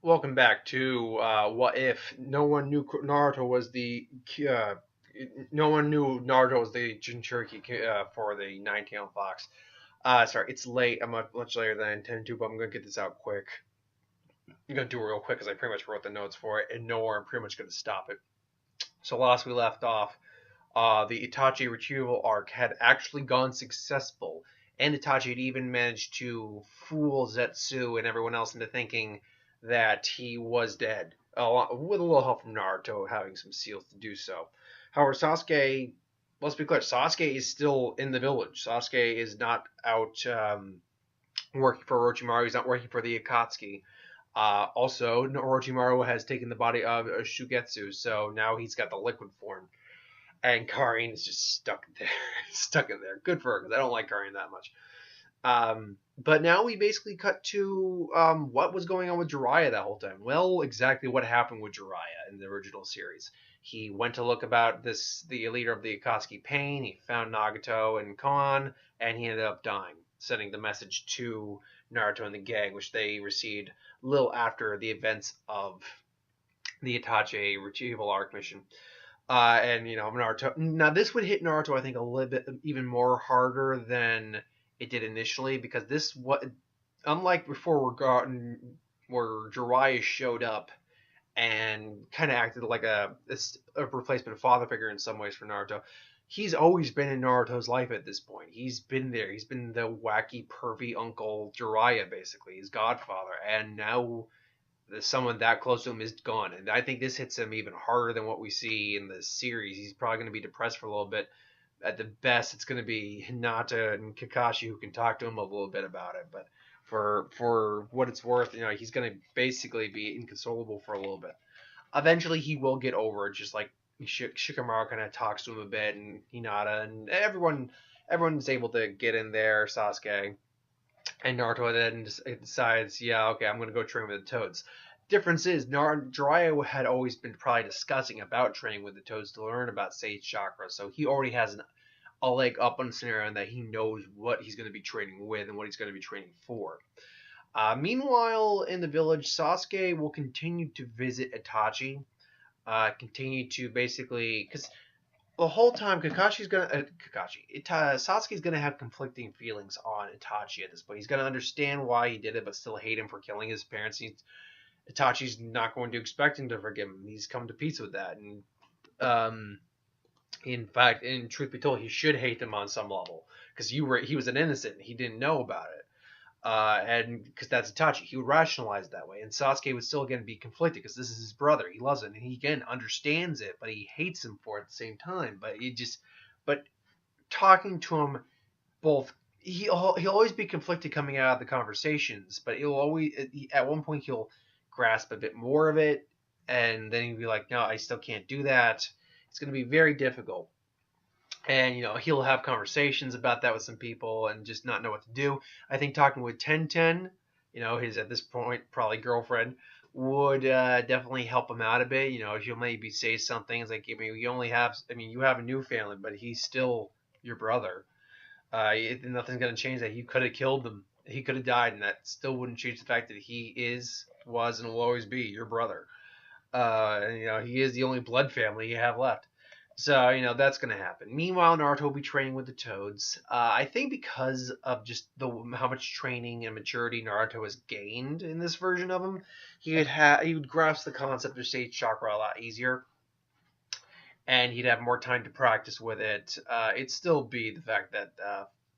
Welcome back to What If No One Knew Naruto was the no one knew Naruto was the Jinchiuriki for the 9-tailed fox. Sorry, it's late. I'm much later than I intended to, but I'm gonna get this out quick. I'm gonna do it real quick because I pretty much wrote the notes for it and know where I'm pretty much gonna stop it. So last we left off, the Itachi retrieval arc had actually gone successful, and Itachi had even managed to fool Zetsu and everyone else into thinking that he was dead, with a little help from Naruto having some seals to do so. However, Sasuke, let's be clear, Sasuke is still in the village. Sasuke is not out working for Orochimaru. He's not working for the Akatsuki. Also, Orochimaru has taken the body of Shugetsu, so now he's got the liquid form and Karin is just stuck there, stuck in there. Good for her because I don't like Karin that much. But now we basically cut to what was going on with Jiraiya that whole time. Well, exactly what happened with Jiraiya in the original series. He went to look about the leader of the Akatsuki Pain. He found Nagato and Konoha, and he ended up dying, sending the message to Naruto and the gang, which they received a little after the events of the Itachi retrieval arc mission. And Naruto. Now this would hit Naruto, I think, a little bit even more harder than it did initially because this what unlike before where Jiraiya showed up and kind of acted like a replacement father figure in some ways for Naruto. He's always been in Naruto's life at this point. He's been there. He's been the wacky, pervy uncle Jiraiya, basically, his godfather, and now someone that close to him is gone. And I think this hits him even harder than what we see in the series. He's probably going to be depressed for a little bit. At the best, it's going to be Hinata and Kakashi who can talk to him a little bit about it. But for what it's worth, he's going to basically be inconsolable for a little bit. Eventually, he will get over it, just like Shikamaru kind of talks to him a bit, and Hinata, and everyone's able to get in there. Sasuke. And Naruto then decides, yeah, okay, I'm going to go train with the Toads. Difference is, Jiraiya had always been probably discussing about training with the Toads to learn about Sage Chakra, so he already has a leg up on the scenario and that he knows what he's going to be training with and what he's going to be training for. Meanwhile, in the village, Sasuke will continue to visit Itachi, continue to basically, because the whole time Sasuke's gonna have conflicting feelings on Itachi at this point. He's gonna understand why he did it, but still hate him for killing his parents. Itachi's not going to expect him to forgive him. He's come to peace with that, and in fact, in truth be told, he should hate him on some level because he was an innocent. He didn't know about it. And because that's Itachi, he would rationalize it that way. And Sasuke would still again be conflicted because this is his brother. He loves him, and he again understands it, but he hates him for it at the same time. But talking to him, both he'll always be conflicted coming out of the conversations, but at one point he'll grasp a bit more of it, and then he'll be like, no, I still can't do that. It's going to be very difficult. And he'll have conversations about that with some people and just not know what to do. I think talking with Ten, his at this point probably girlfriend, would definitely help him out a bit. She'll maybe say something. It's like, you have a new family, but he's still your brother. Nothing's gonna change that. You could have killed him. He could have died, and that still wouldn't change the fact that he was, and will always be your brother. He is the only blood family you have left. So, that's going to happen. Meanwhile, Naruto will be training with the Toads. I think because of just how much training and maturity Naruto has gained in this version of him, he would grasp the concept of Sage Chakra a lot easier, and he'd have more time to practice with it. It'd still be the fact that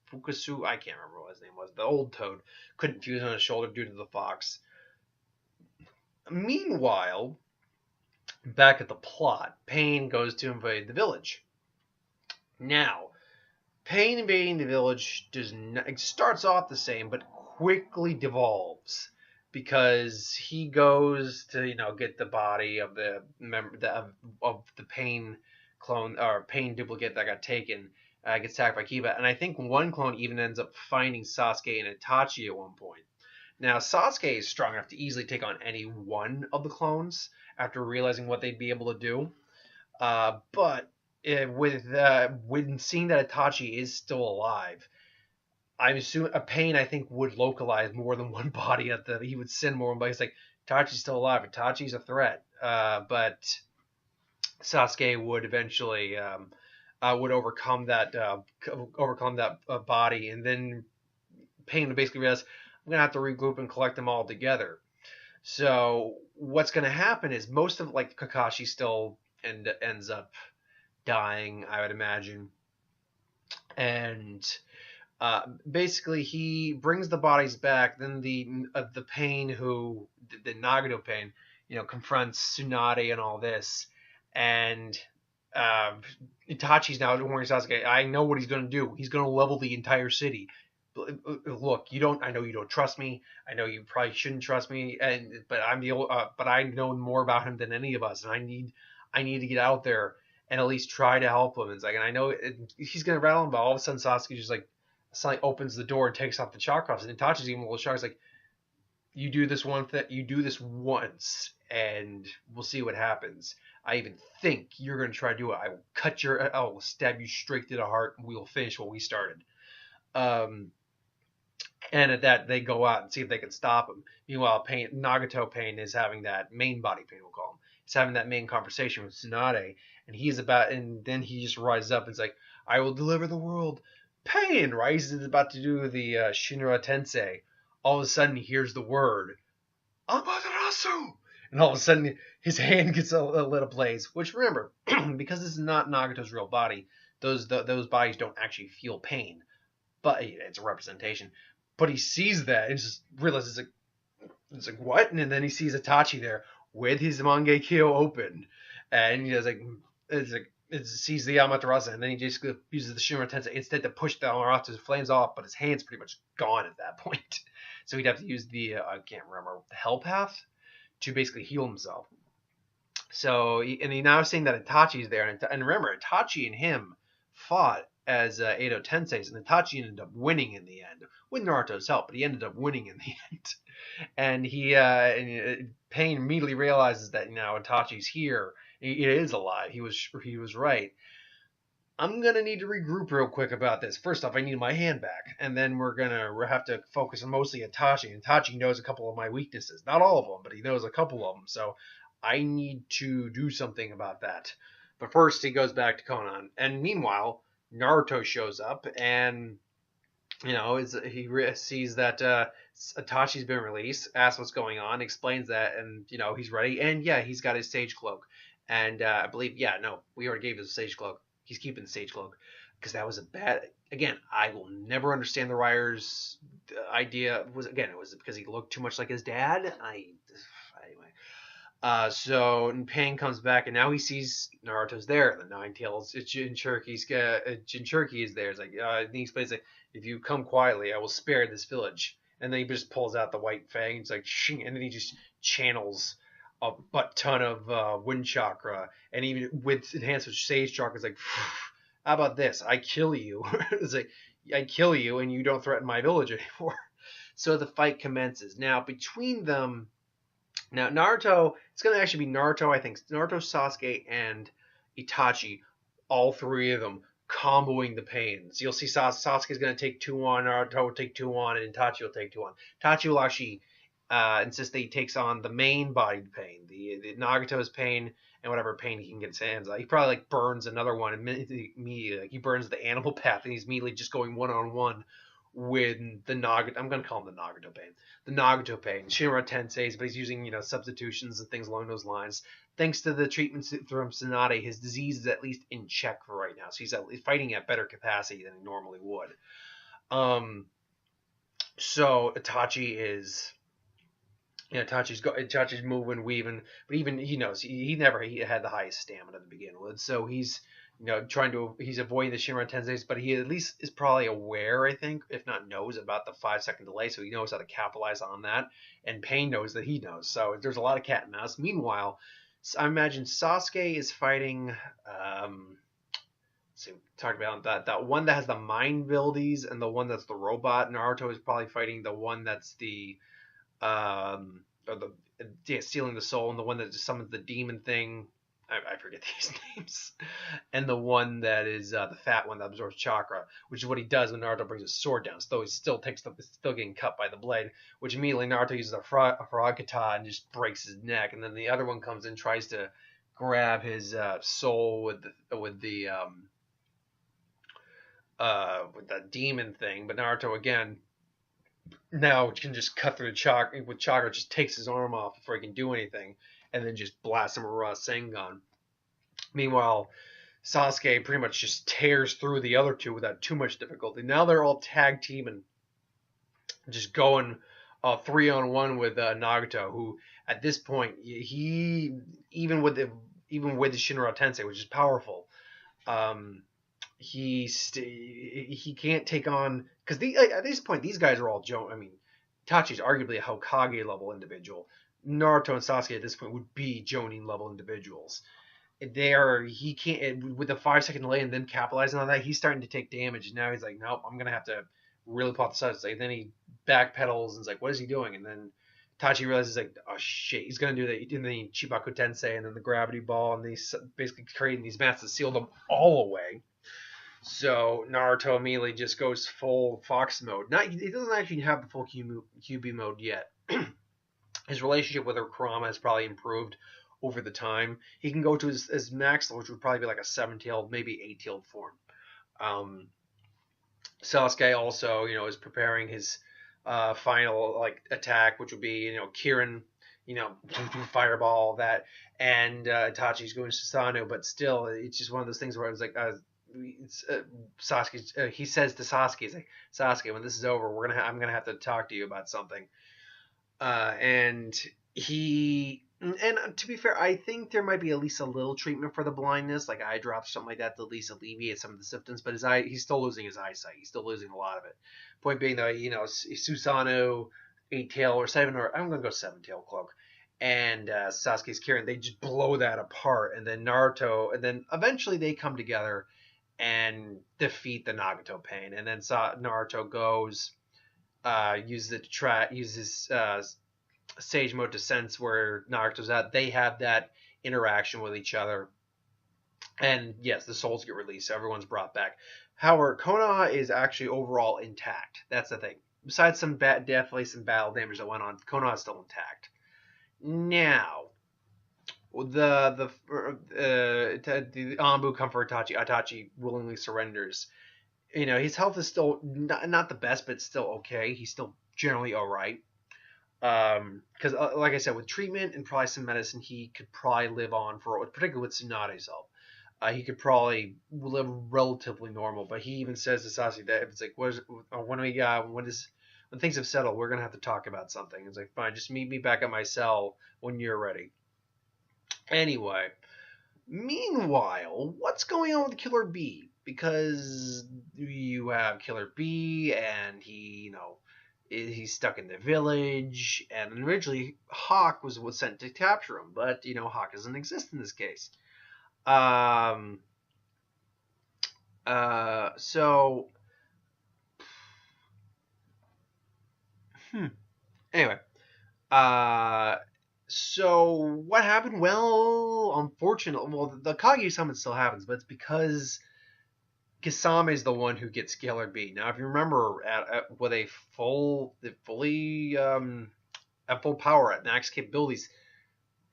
Fukasu, I can't remember what his name was, the old Toad, couldn't fuse on his shoulder due to the fox. Meanwhile, back at the plot, Pain goes to invade the village. Now, Pain invading the village starts off the same, but quickly devolves because he goes to get the body of the Pain clone or Pain duplicate that got taken. Gets attacked by Kiba, and I think one clone even ends up finding Sasuke and Itachi at one point. Now, Sasuke is strong enough to easily take on any one of the clones after realizing what they'd be able to do. But when seeing that Itachi is still alive, I'm assuming a Pain I think would localize more than one body at the he would send more than one body. It's like Itachi's still alive. Itachi's a threat. But Sasuke would eventually would overcome that body, and then Pain would basically realize I'm gonna have to regroup and collect them all together. So what's gonna happen is most of like Kakashi still ends up dying, I would imagine, and basically he brings the bodies back. Then the Pain who the Nagato Pain, confronts Tsunade and all this, and uh, Itachi's now warning Sasuke. I know what he's going to do. He's going to level the entire city. Look, you don't. I know you don't trust me. I know you probably shouldn't trust me. But but I know more about him than any of us, and I need to get out there and at least try to help him. And I know he's going to rattle him, but all of a sudden Sasuke just like suddenly opens the door and takes off the chakras, and Itachi's even a little shocked. He's like, "You do this one thing. You do this once, and we'll see what happens. I even think you're going to try to do it. I will stab you straight to the heart, and we will finish what we started." Um, and at that, they go out and see if they can stop him. Meanwhile, Nagato Pain is having that main body Pain, we'll call him. He's having that main conversation with Tsunade, and then he just rises up and is like, "I will deliver the world." Pain, right? He's about to do the Shinra Tensei. All of a sudden, he hears the word Amaterasu, and all of a sudden, his hand gets a lit ablaze. Which, remember, because this is not Nagato's real body, those bodies don't actually feel pain, but it's a representation. But he sees that and just realizes it's like what? And then he sees Itachi there with his Mangekyo open, and he's like, it sees the Amaterasu, and then he just uses the Shinra Tensei instead to push the Amaterasu flames off, but his hand's pretty much gone at that point. So he'd have to use the I can't remember the Hell Path to basically heal himself. So he now seeing that Itachi's there, and remember Itachi and him fought as Edo Tenseis, and Itachi ended up winning in the end with Naruto's help, but he ended up winning in the end. And Pain immediately realizes that now Itachi's here. He is alive. He was right. I'm gonna need to regroup real quick about this. First off, I need my hand back, and then we're gonna have to focus on mostly Itachi. And Itachi knows a couple of my weaknesses, not all of them, but he knows a couple of them. So I need to do something about that. But first, he goes back to Konoha, and meanwhile, Naruto shows up, and sees that Itachi's been released, asks what's going on, explains that, and he's ready, and yeah, he's got his sage cloak, and I believe no, we already gave him the sage cloak. He's keeping the sage cloak because that was a bad. Again, I will never understand the writer's idea. It was because he looked too much like his dad. Anyway. So Pain comes back, and now he sees Naruto's there. The Nine Tails Jinchiuriki is there. It's like he explains like, if you come quietly, I will spare this village. And then he just pulls out the white fang. It's like shing, and then he just channels a butt ton of wind chakra, and even with enhanced with sage chakra, it's like, how about this? I kill you. It's like I kill you, and you don't threaten my village anymore. So the fight commences. Now between them. Now, Naruto, it's going to actually be Naruto, I think. Naruto, Sasuke, and Itachi, all three of them, comboing the Pains. You'll see Sasuke's going to take 2 on, Naruto will take 2 on, and Itachi will take 2 on. Itachi will actually insist that he takes on the main bodied Pain, the Nagato's Pain, and whatever Pain he can get his hands on. He probably burns another one immediately. He burns the animal path, and he's immediately just going one-on-one with the Nagato. I'm going to call him the Nagato Pain. The Nagato Pain. Shinra Tensei's, but he's using, substitutions and things along those lines. Thanks to the treatments from Tsunade, his disease is at least in check for right now. So he's fighting at better capacity than he normally would. So Itachi is... Itachi's moving, weaving, but even he knows he had the highest stamina to begin with. So he's he's avoiding the Shinra Tenseis, but he at least is probably aware, I think, if not knows about the 5-second delay, so he knows how to capitalize on that. And Pain knows that he knows. So there's a lot of cat and mouse. Meanwhile, I imagine Sasuke is fighting. So we talked about that one that has the mind abilities and the one that's the robot. Naruto is probably fighting the one that's the or the stealing the soul, and the one that just summons the demon thing. I forget these names, and the one that is the fat one that absorbs chakra, which is what he does when Naruto brings his sword down. So he still still getting cut by the blade, which immediately Naruto uses a frog kata and just breaks his neck, and then the other one comes in, tries to grab his soul with that demon thing, but Naruto again now can just cut through the chakra with chakra, just takes his arm off before he can do anything, and then just blasts him with Rasengan. Meanwhile, Sasuke pretty much just tears through the other two without too much difficulty. Now they're all tag teaming, just going 3-on-1 with Nagato, who at this point he even with the Shinra Tensei, which is powerful, um, he can't take on because at this point these guys are all I mean, Tachi's arguably a Hokage level individual. Naruto and Sasuke at this point would be Jonin level individuals. He can't with the 5-second delay and then capitalizing on that. He's starting to take damage, and now he's like, nope, I'm gonna have to really pull out the sides. Like then he backpedals and is like, what is he doing? And then Tachi realizes like, oh shit, he's gonna do that in the Chibaku Tensei and then the gravity ball, and he's basically creating these mats to seal them all away. So Naruto immediately just goes full Fox mode. He doesn't actually have the full QB mode yet. His relationship with Kurama has probably improved over the time. He can go to his max, which would probably be like a 7-tailed, maybe 8-tailed form. Sasuke also, is preparing his final like attack, which would be, Kirin, fireball that, and Itachi's going to Susanoo, but still, it's just one of those things where I was like, Sasuke. He says to Sasuke, he's like, Sasuke, when this is over, I'm gonna have to talk to you about something. And to be fair, I think there might be at least a little treatment for the blindness, like eye drops, something like that, to at least alleviate some of the symptoms. But he's still losing his eyesight. He's still losing a lot of it. Point being, though, Susanoo, 8-tail or 7, or I'm gonna go 7-tail cloak, and Sasuke's Kirin, they just blow that apart, and then Naruto, and then eventually they come together and defeat the Nagato pain, and then Naruto goes uses Sage Mode to sense where Naruto's at. They have that interaction with each other, and yes, the souls get released, so everyone's brought back. However, Konoha is actually overall intact. That's the thing. Besides definitely some battle damage that went on, Konoha is still intact. Now, the Anbu come for Itachi. Itachi willingly surrenders. His health is still not the best, but still okay. He's still generally all right. Because like I said, with treatment and probably some medicine, he could probably live on particularly with Tsunade's help. He could probably live relatively normal. But he even says to Sasuke that if it's like, when things have settled, we're gonna have to talk about something. It's like, fine, just meet me back at my cell when you're ready. Anyway, meanwhile, what's going on with Killer Bee? Because you have Killer Bee, and he's stuck in the village, and originally Hawk was sent to capture him, but Hawk doesn't exist in this case. Anyway, so what happened? Well, unfortunately, the Kage summon still happens, but it's because Kisame is the one who gets Killer Bee. Now, if you remember, with at full power at max capabilities,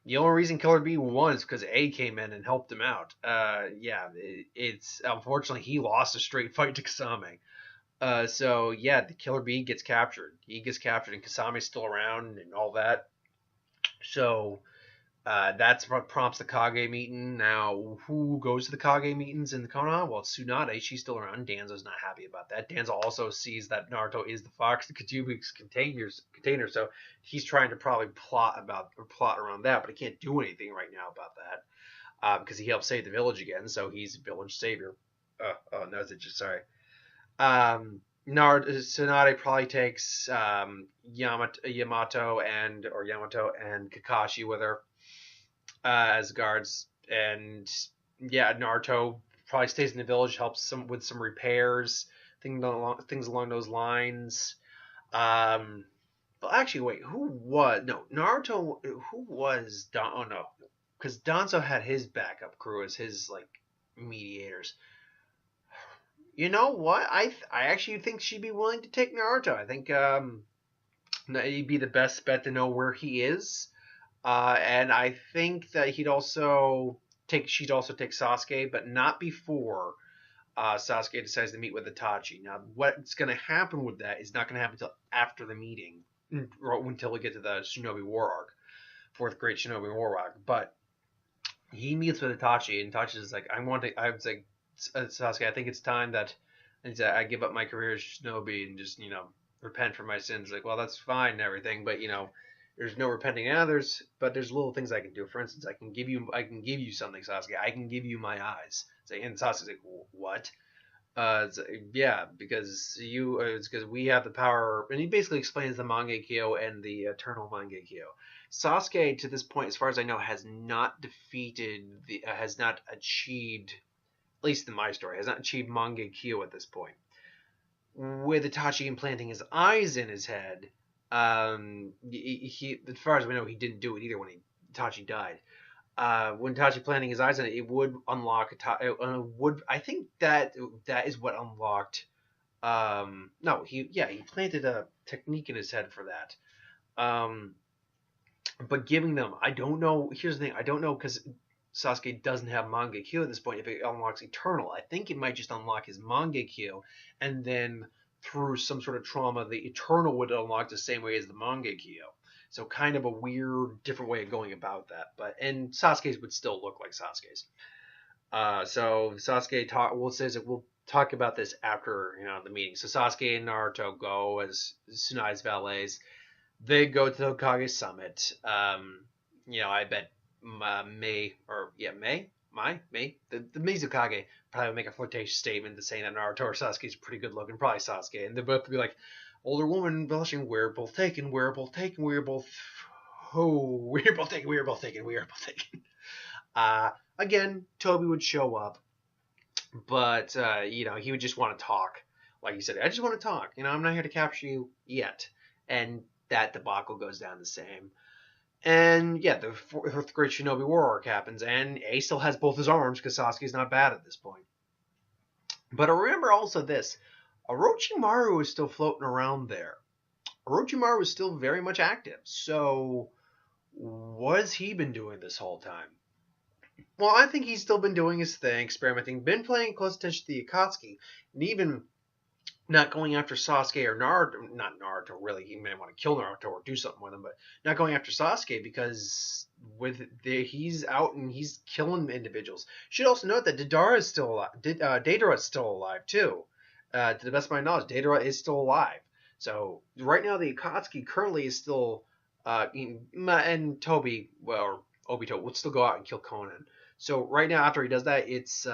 the only reason Killer Bee won is because A came in and helped him out. It's unfortunately he lost a straight fight to Kisame. The Killer Bee gets captured. He gets captured, and Kasame's still around and all that. So that's what prompts the Kage meeting. Now, who goes to the Kage meetings in the Konoha? Well, it's Tsunade. She's still around. Danzo's not happy about that. Danzo also sees that Naruto is the Fox, the Kajubi's container, so he's trying to probably plot around that, but he can't do anything right now about that because he helped save the village again, so he's village savior. Sorry. Tsunade probably takes Yamato and Kakashi with her as guards, and Naruto probably stays in the village, helps with some repairs, things along those lines. But actually, wait, Naruto? Who was Don? Oh no, because Danzo had his backup crew as his like mediators. You know what? I actually think she'd be willing to take Naruto. I think he'd be the best bet to know where he is. And I think that she'd also take Sasuke, but not before Sasuke decides to meet with Itachi. Now, what's going to happen with that is not going to happen until after the meeting, or until we get to the Shinobi War arc, fourth great Shinobi War arc. But he meets with Itachi, and Itachi's like, I was like, Sasuke, I think it's time that I give up my career as Shinobi and just, repent for my sins. Like, well, that's fine and everything, but, there's no repenting others, but there's little things I can do. For instance, I can give you something, Sasuke. I can give you my eyes. And Sasuke's like, what? Yeah, because it's because we have the power, and he basically explains the Mangekyo and the Eternal Mangekyo. Sasuke, to this point, as far as I know, has not achieved, at least in my story, has not achieved Mangekyo at this point. With Itachi implanting his eyes in his head, he, as far as we know, he didn't do it either when Itachi died. When Itachi planting his eyes in it, it would unlock I think that is what unlocked. No, he planted a technique in his head for that. But giving them, I don't know. Here's the thing, I don't know because Sasuke doesn't have Mangekyo at this point. If it unlocks Eternal, I think it might just unlock his Mangekyo, and then through some sort of trauma, the Eternal would unlock the same way as the Mangekyo. So kind of a weird, different way of going about that. And Sasuke's would still look like Sasuke's. So Sasuke we'll talk about this after the meeting. So Sasuke and Naruto go as Tsunai's valets. They go to the Hokage summit. I bet May, the Mizukage probably would make a flirtatious statement to saying that Naruto or Sasuke is pretty good looking, probably Sasuke, and they'll both be like, older woman blushing, we're both taken, we're both taken, we're both taken. Again, Toby would show up, but he would just want to talk. Like he said, I just want to talk. I'm not here to capture you yet. And that debacle goes down the same. And yeah, the fourth great Shinobi War arc happens, and Ace still has both his arms because Sasuke's not bad at this point. But remember also this, Orochimaru is still floating around there. Orochimaru is still very much active. So what has he been doing this whole time? Well, I think he's still been doing his thing, experimenting, been paying close attention to the Akatsuki, and even not going after Sasuke or Naruto, not Naruto really, he may want to kill Naruto or do something with him, but not going after Sasuke because he's out and he's killing individuals. Should also note that Deidara is still alive. Deidara is still alive too. To the best of my knowledge, Deidara is still alive. So right now the Akatsuki currently is still, and Toby, or Obito, would still go out and kill Conan. So right now after he does that, it's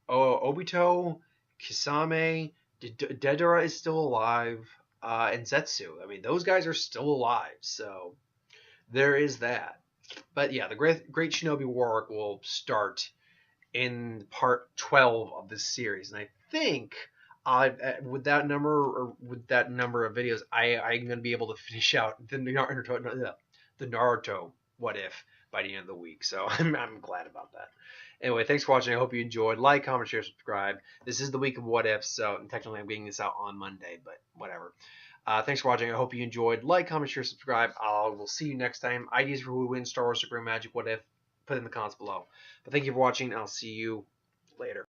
Obito, Kisame, Deidara is still alive, and Zetsu. I mean, those guys are still alive, so there is that. But yeah, the Great Shinobi War arc will start in part 12 of this series, and I think with that number of videos, I'm going to be able to finish out the Naruto What If by the end of the week. So I'm glad about that. Anyway, thanks for watching. I hope you enjoyed. Like, comment, share, subscribe. This is the week of What Ifs, so technically I'm getting this out on Monday, but whatever. Thanks for watching. I hope you enjoyed. Like, comment, share, subscribe. We'll see you next time. Ideas for who would win Star Wars Supreme Magic What If, put in the comments below. But thank you for watching, and I'll see you later.